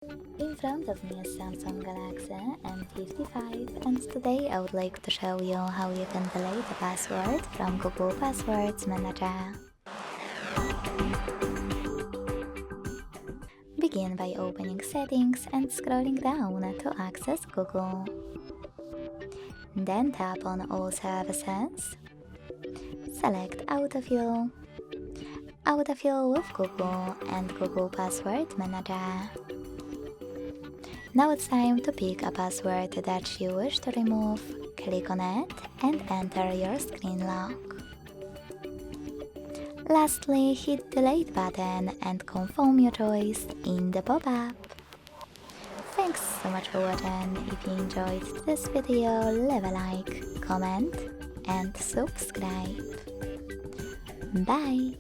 In front of me is Samsung Galaxy M55, and today I would like to show you how you can delete a password from Google Passwords Manager. Begin by opening Settings and scrolling down to access Google. Then tap on All Services. Select Autofill, Autofill with Google and Google Password Manager. Now it's time to pick a password that you wish to remove, click on it and enter your screen lock. Lastly, hit the Delete button and confirm your choice in the pop-up. Thanks so much for watching. If you enjoyed this video, leave a like, comment and subscribe. Bye!